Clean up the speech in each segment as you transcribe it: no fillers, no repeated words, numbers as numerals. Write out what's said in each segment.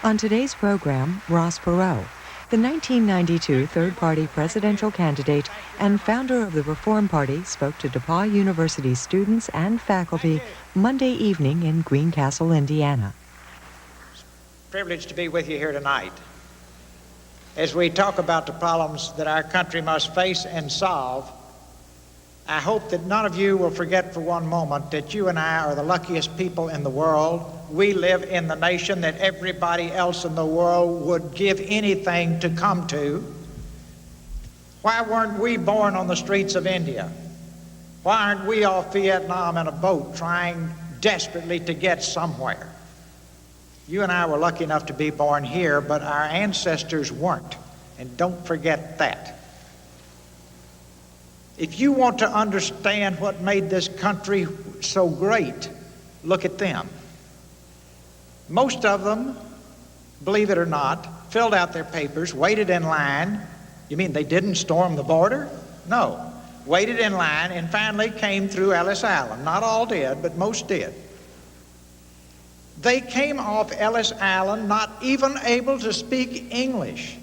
On today's program, Ross Perot, the 1992 third-party presidential candidate and founder of the Reform Party, spoke to DePauw University students and faculty Monday evening in Greencastle, Indiana. Privileged to be with you here tonight. As we talk about the problems that our country must face and solve, I hope that none of you will forget for one moment that you and I are the luckiest people in the world. We live in the nation that everybody else in the world would give anything to come to. Why weren't we born on the streets of India? Why aren't we off Vietnam in a boat trying desperately to get somewhere? You and I were lucky enough to be born here, but our ancestors weren't, and don't forget that. If you want to understand what made this country so great, look at them. Most of them, believe it or not, filled out their papers, waited in line. You mean they didn't storm the border? No. Waited in line and finally came through Ellis Island. Not all did, but most did. They came off Ellis Island not even able to speak English.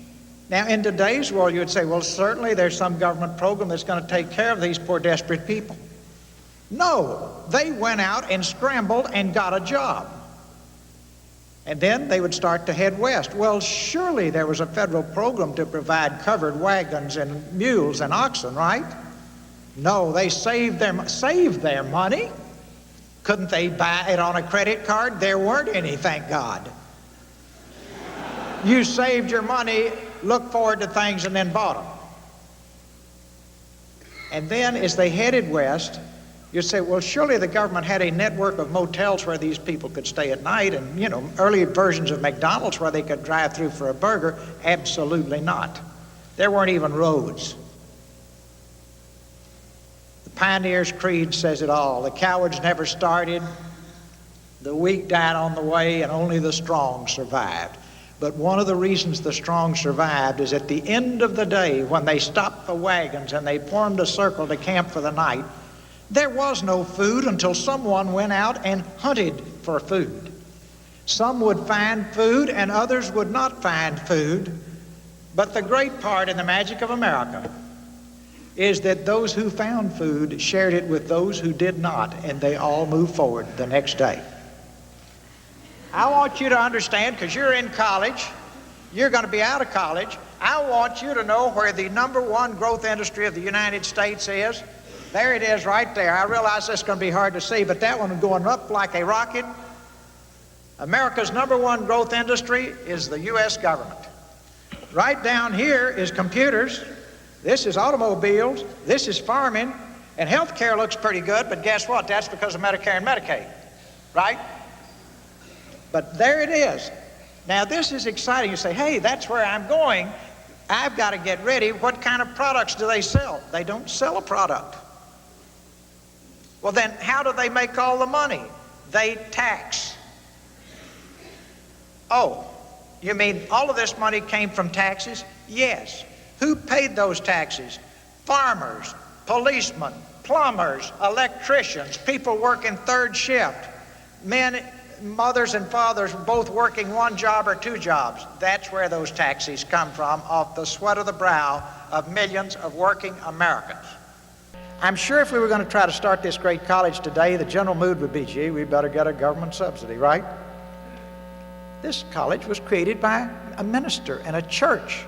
Now, in today's world, you would say, well, certainly there's some government program that's going to take care of these poor, desperate people. No, they went out and scrambled and got a job. And then they would start to head west. Well, surely there was a federal program to provide covered wagons and mules and oxen, right? No, they saved their money. Couldn't they buy it on a credit card? There weren't any, thank God. You saved your money, looked forward to things, and then bought them. And then as they headed west, you'd say, well, surely the government had a network of motels where these people could stay at night and, you know, early versions of McDonald's where they could drive through for a burger. Absolutely not. There weren't even roads. The Pioneer's Creed says it all. The cowards never started, the weak died on the way, and only the strong survived. But one of the reasons the strong survived is at the end of the day, when they stopped the wagons and they formed a circle to camp for the night, there was no food until someone went out and hunted for food. Some would find food and others would not find food. But the great part in the magic of America is that those who found food shared it with those who did not, and they all moved forward the next day. I want you to understand, because you're in college, you're going to be out of college, I want you to know where the #1 growth industry of the United States is. There it is right there. I realize this is going to be hard to see, but that one is going up like a rocket. America's #1 growth industry is the U.S. government. Right down here is computers. This is automobiles. This is farming. And health care looks pretty good, but guess what? That's because of Medicare and Medicaid, right? But there it is. Now this is exciting. You say, hey, that's where I'm going. I've got to get ready. What kind of products do they sell? They don't sell a product. Well then, how do they make all the money? They tax. Oh, you mean all of this money came from taxes? Yes. Who paid those taxes? Farmers, policemen, plumbers, electricians, people working third shift, men, mothers and fathers both working one job or two jobs. That's where those taxes come from, off the sweat of the brow of millions of working Americans. I'm sure if we were going to try to start this great college today, the general mood would be, gee, we better get a government subsidy, right? This college was created by a minister and a church.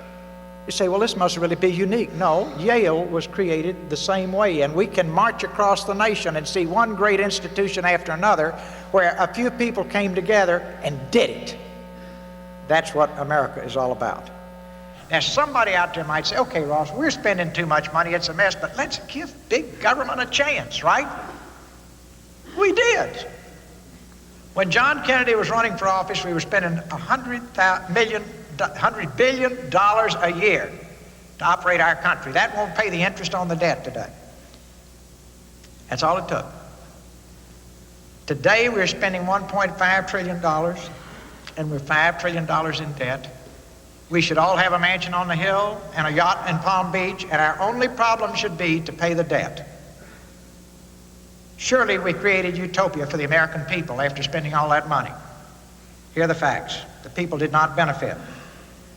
You say, well, this must really be unique. No, Yale was created the same way, and we can march across the nation and see one great institution after another where a few people came together and did it. That's what America is all about. Now, somebody out there might say, okay, Ross, we're spending too much money, it's a mess, but let's give big government a chance, right? We did. When John Kennedy was running for office, we were spending $100 billion a year to operate our country. That won't pay the interest on the debt today. That's all it took. Today we're spending $1.5 trillion and we're $5 trillion in debt. We should all have a mansion on the hill and a yacht in Palm Beach, and our only problem should be to pay the debt. Surely we created utopia for the American people after spending all that money. Here are the facts. The people did not benefit.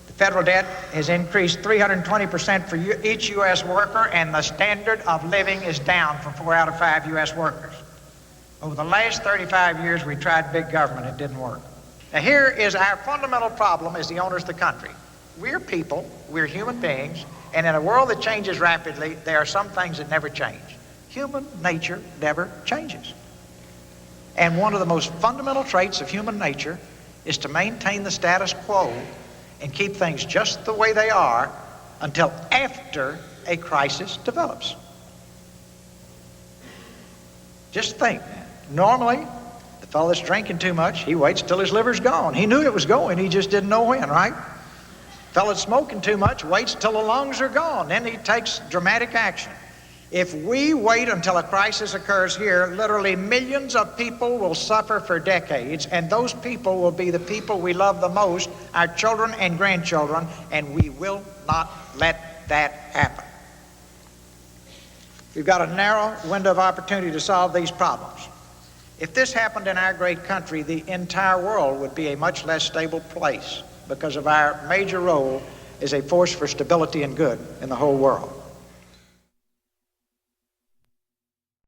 The federal debt has increased 320% for each U.S. worker, and the standard of living is down for 4 out of 5 U.S. workers. Over the last 35 years, we tried big government. It didn't work. Now, here is our fundamental problem as the owners of the country. We're people, we're human beings, and in a world that changes rapidly, there are some things that never change. Human nature never changes. And one of the most fundamental traits of human nature is to maintain the status quo and keep things just the way they are until after a crisis develops. Just think, normally, the fellow that's drinking too much, he waits till his liver's gone. He knew it was going, he just didn't know when, right? The fellow that's smoking too much waits till the lungs are gone, then he takes dramatic action. If we wait until a crisis occurs here, literally millions of people will suffer for decades, and those people will be the people we love the most, our children and grandchildren, and we will not let that happen. We've got a narrow window of opportunity to solve these problems. If this happened in our great country, the entire world would be a much less stable place because of our major role as a force for stability and good in the whole world.